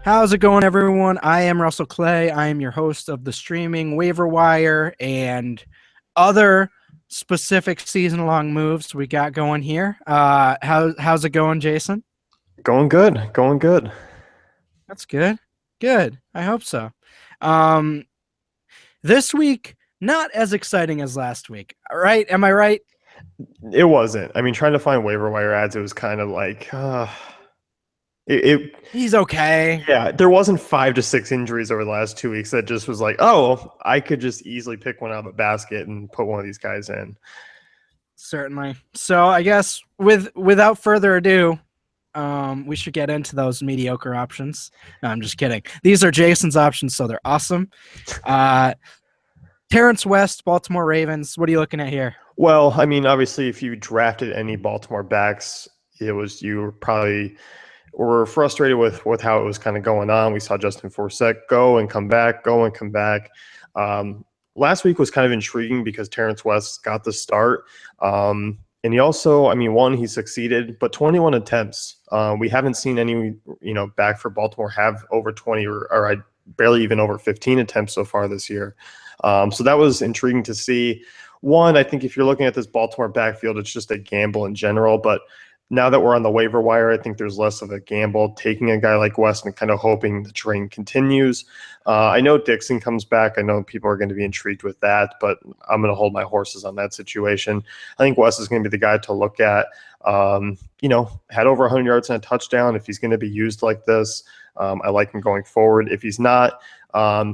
How's it going, everyone? I am Russell Clay. I am your host of the streaming Waiver Wire and other specific season-long moves we got going here. How's it going, Jason? Going good, going good. That's good. Good. I hope so. Um, this week, not as exciting as last week. All right? Am I right? It wasn't. I mean, trying to find waiver wire ads, it was kind of like, it, He's okay. yeah, there wasn't 5 to 6 injuries over the last 2 weeks that just was like, oh, I could just easily pick one out of a basket and put one of these guys in. Certainly. So I guess without further ado, we should get into those mediocre options. No, I'm just kidding. These are Jason's options, so they're awesome. Terrence West, Baltimore Ravens. What are you looking at here? Well, I mean, obviously, if you drafted any Baltimore backs, you probably were frustrated with how it was kind of going on. We saw Justin Forsett go and come back, go and come back. Last week was kind of intriguing because Terrence West got the start. And he also, I mean, one, he succeeded, but 21 attempts. We haven't seen any, back for Baltimore have over 20 or I barely even over 15 attempts so far this year. So that was intriguing to see. One, I think if you're looking at this Baltimore backfield, it's just a gamble in general. But now that we're on the waiver wire, I think there's less of a gamble taking a guy like West and kind of hoping the train continues. I know Dixon comes back. I know people are going to be intrigued with that, but I'm going to hold my horses on that situation. I think West is going to be the guy to look at. Had over 100 yards and a touchdown. If he's going to be used like this, I like him going forward. If he's not,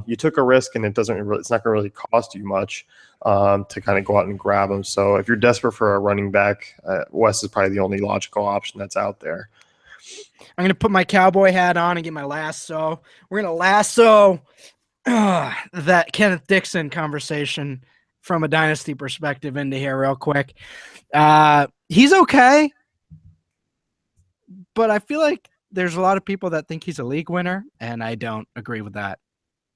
you took a risk and it's not going to really cost you much to kind of go out and grab him. So if you're desperate for a running back, West is probably the only logical option that's out there. I'm going to put my cowboy hat on and get my lasso. We're going to lasso that Kenneth Dixon conversation from a dynasty perspective into here real quick. He's okay, but I feel like there's a lot of people that think he's a league winner, and I don't agree with that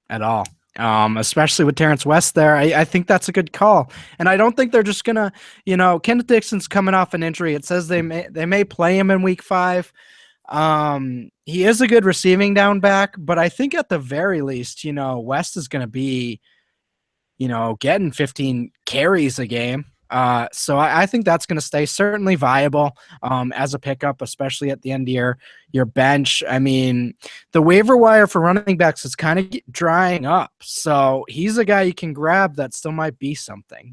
at all. Especially with Terrence West there. I think that's a good call. And I don't think they're just going to, Kenneth Dixon's coming off an injury. It says they may play him in week 5. He is a good receiving down back, but I think at the very least, West is going to be, getting 15 carries a game. So I think that's going to stay certainly viable as a pickup, especially at the end of your bench. I mean, the waiver wire for running backs is kind of drying up. So he's a guy you can grab that still might be something,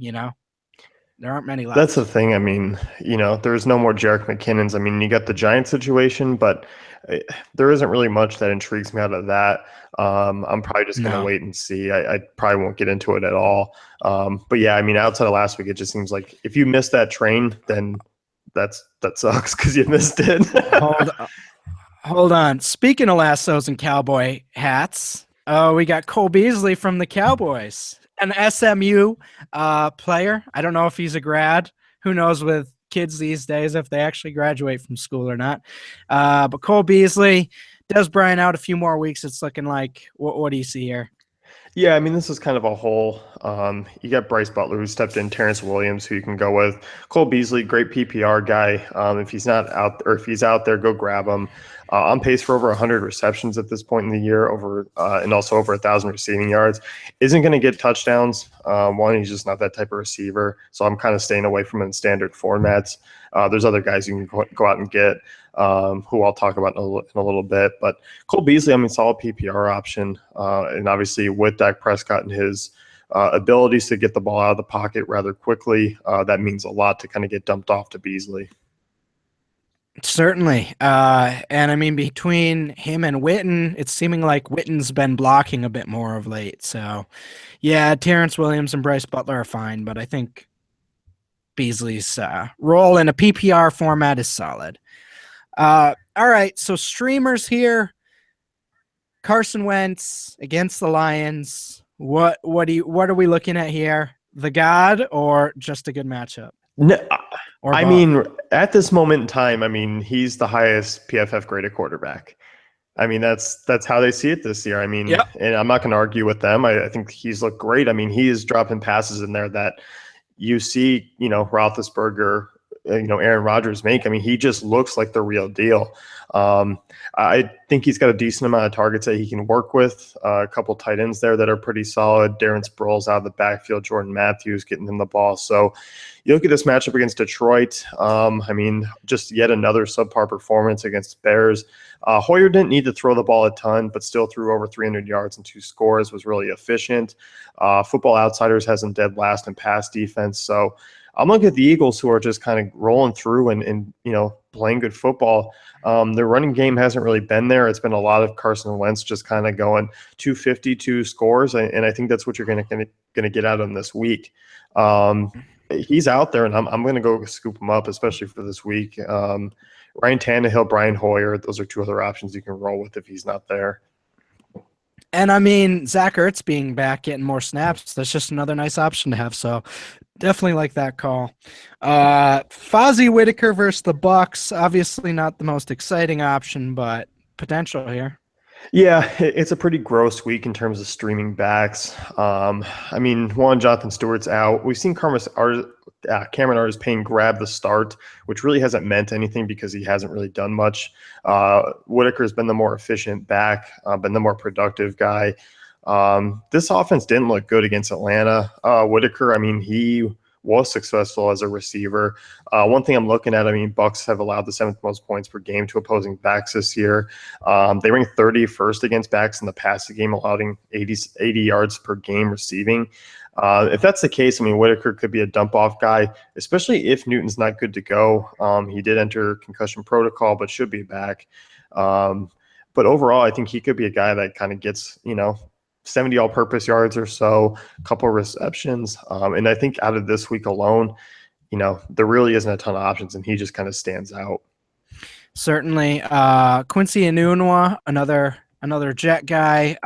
There aren't many left. That's the thing. I mean, there's no more Jerick McKinnons. I mean, you got the Giants situation, but there isn't really much that intrigues me out of that. I'm probably just going to wait and see. I probably won't get into it at all. But yeah, I mean, outside of last week, it just seems like if you missed that train, then that sucks because you missed it. Hold on. Speaking of lassos and cowboy hats, we got Cole Beasley from the Cowboys, an SMU player. I don't know if he's a grad. Who knows with kids these days if they actually graduate from school or not. But Cole Beasley, Des Bryant out a few more weeks. It's looking like, what do you see here? Yeah, I mean, this is kind of a whole. You got Bryce Butler who stepped in, Terrence Williams who you can go with, Cole Beasley, great PPR guy. If he's not out, or if he's out there, go grab him. On pace for over 100 receptions at this point in the year, and also over 1,000 receiving yards. Isn't going to get touchdowns. One, he's just not that type of receiver, so I'm kind of staying away from him in standard formats. There's other guys you can go out and get, who I'll talk about in a little bit. But Cole Beasley, I mean, solid PPR option, and obviously with Dak Prescott and his abilities to get the ball out of the pocket rather quickly, that means a lot to kind of get dumped off to Beasley. Certainly. And I mean, between him and Witten, it's seeming like Witten's been blocking a bit more of late. So, yeah, Terrence Williams and Bryce Butler are fine, but I think Beasley's role in a PPR format is solid. All right, so streamers here. Carson Wentz against the Lions. What are we looking at here? The God or just a good matchup? No, I mean, at this moment in time, I mean, he's the highest PFF graded quarterback. I mean, that's how they see it this year. I mean, And I'm not going to argue with them. I think he's looked great. I mean, he is dropping passes in there that you see, Roethlisberger Aaron Rodgers make. I mean, he just looks like the real deal. I think he's got a decent amount of targets that he can work with. A couple tight ends there that are pretty solid. Darren Sproles out of the backfield, Jordan Matthews getting him the ball. So you look at this matchup against Detroit. I mean, just yet another subpar performance against Bears. Hoyer didn't need to throw the ball a ton, but still threw over 300 yards and 2 scores, was really efficient. Football Outsiders has him dead last in pass defense. So I'm looking at the Eagles, who are just kind of rolling through and playing good football. Their running game hasn't really been there. It's been a lot of Carson Wentz just kind of going 252 scores, and I think that's what you're going to get out of him this week. He's out there, and I'm going to go scoop him up, especially for this week. Ryan Tannehill, Brian Hoyer, those are 2 other options you can roll with if he's not there. And I mean, Zach Ertz being back, getting more snaps, that's just another nice option to have. So definitely like that call. Fozzie Whitaker versus the Bucks. Obviously not the most exciting option, but potential here. Yeah, it's a pretty gross week in terms of streaming backs. I mean, Jonathan Stewart's out. We've seen Cameron Artis-Payne grab the start, which really hasn't meant anything because he hasn't really done much. Whitaker's been the more efficient back, been the more productive guy. This offense didn't look good against Atlanta. Whitaker, I mean, he was successful as a receiver. One thing I'm looking at, I mean, Bucks have allowed the 7th most points per game to opposing backs this year. They ranked 31st against backs in the passing game, allowing 80 yards per game receiving. If that's the case, I mean, Whitaker could be a dump-off guy, especially if Newton's not good to go. He did enter concussion protocol, but should be back. But overall, I think he could be a guy that kind of gets, 70 all-purpose yards or so, a couple of receptions. And I think out of this week alone, there really isn't a ton of options, and he just kind of stands out. Certainly. Quincy Enunwa, another Jet guy.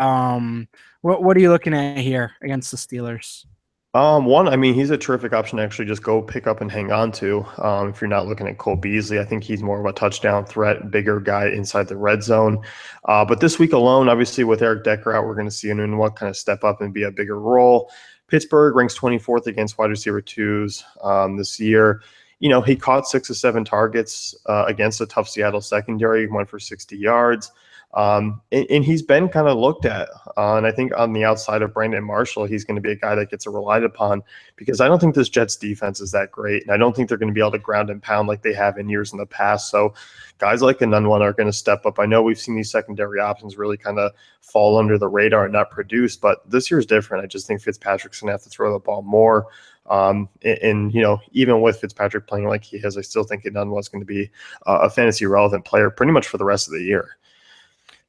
What are you looking at here against the Steelers? One, I mean, he's a terrific option to actually just go pick up and hang on to. If you're not looking at Cole Beasley, I think he's more of a touchdown threat, bigger guy inside the red zone. But this week alone, obviously with Eric Decker out, we're going to see Enunwa kind of step up and be a bigger role. Pittsburgh ranks 24th against wide receiver 2s this year. He caught 6 of 7 targets against a tough Seattle secondary, went for 60 yards. And he's been kind of looked at. And I think on the outside of Brandon Marshall, he's going to be a guy that gets relied upon because I don't think this Jets defense is that great. And I don't think they're going to be able to ground and pound like they have in years in the past. So guys like Enunwa are going to step up. I know we've seen these secondary options really kind of fall under the radar and not produce, but this year's different. I just think Fitzpatrick's going to have to throw the ball more. And even with Fitzpatrick playing like he has, I still think Enunwa is going to be a fantasy relevant player pretty much for the rest of the year.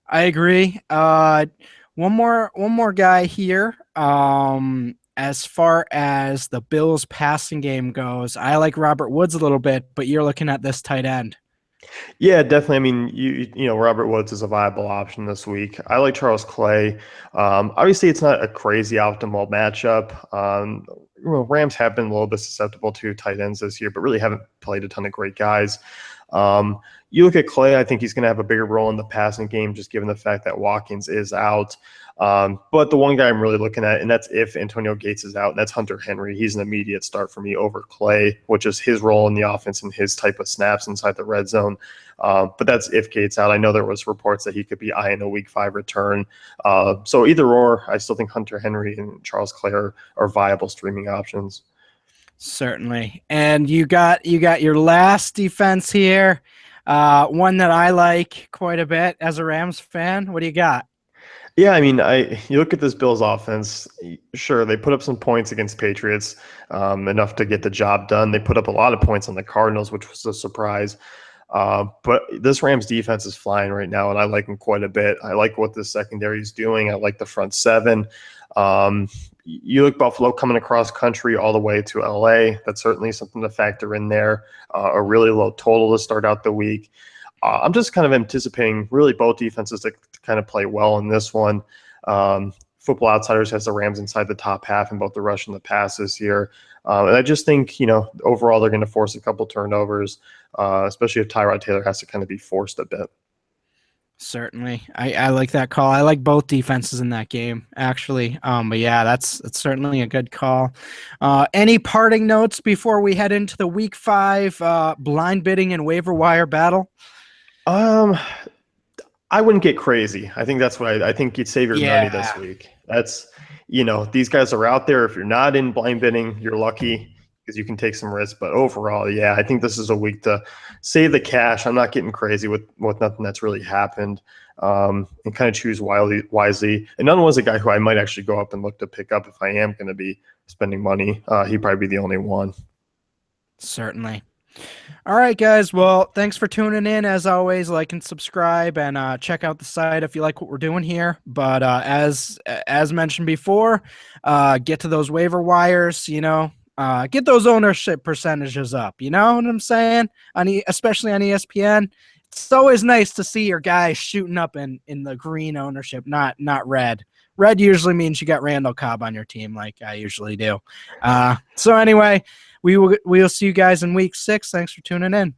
I agree. One more guy here. As far as the Bills passing game goes, I like Robert Woods a little bit, but you're looking at this tight end. Yeah, definitely. I mean, Robert Woods is a viable option this week. I like Charles Clay. Obviously, it's not a crazy optimal matchup. Rams have been a little bit susceptible to tight ends this year, but really haven't played a ton of great guys. You look at Clay, I think he's going to have a bigger role in the passing game, just given the fact that Watkins is out. But the one guy I'm really looking at, and that's if Antonio Gates is out, and that's Hunter Henry. He's an immediate start for me over Clay, which is his role in the offense and his type of snaps inside the red zone. But that's if Gates out. I know there was reports that he could be eyeing a week 5 return. So either or, I still think Hunter Henry and Charles Clay are viable streaming options. Certainly. And you got your last defense here. One that I like quite a bit as a Rams fan. What do you got? Yeah, I mean, you look at this Bills offense, sure, they put up some points against Patriots, enough to get the job done. They put up a lot of points on the Cardinals, which was a surprise. But this Rams defense is flying right now, and I like them quite a bit. I like what the secondary is doing. I like the front 7. You look Buffalo coming across country all the way to LA. That's certainly something to factor in there. A really low total to start out the week. I'm just kind of anticipating really both defenses to kind of play well in this one. Football Outsiders has the Rams inside the top half in both the rush and the pass this year. And I just think, overall they're going to force a couple turnovers, especially if Tyrod Taylor has to kind of be forced a bit. Certainly. I like that call. I like both defenses in that game, actually. But yeah, that's certainly a good call. Any parting notes before we head into the week 5 blind bidding and waiver wire battle? Um, I wouldn't get crazy. I think that's what I think you'd save your money this Yeah, week. That's, these guys are out there. If you're not in blind bidding, you're lucky because you can take some risks. But overall, yeah, I think this is a week to save the cash. I'm not getting crazy with nothing that's really happened, and kind of choose wisely. And none was a guy who I might actually go up and look to pick up if I am going to be spending money. He'd probably be the only one. certainly. All right, guys. Well, thanks for tuning in. As always, like and subscribe, and check out the site if you like what we're doing here. But as mentioned before, get to those waiver wires. Get those ownership percentages up. You know what I'm saying? Especially on ESPN, it's always nice to see your guys shooting up in the green ownership, not red. Red usually means you got Randall Cobb on your team, like I usually do. So anyway. We will see you guys in week 6. Thanks for tuning in.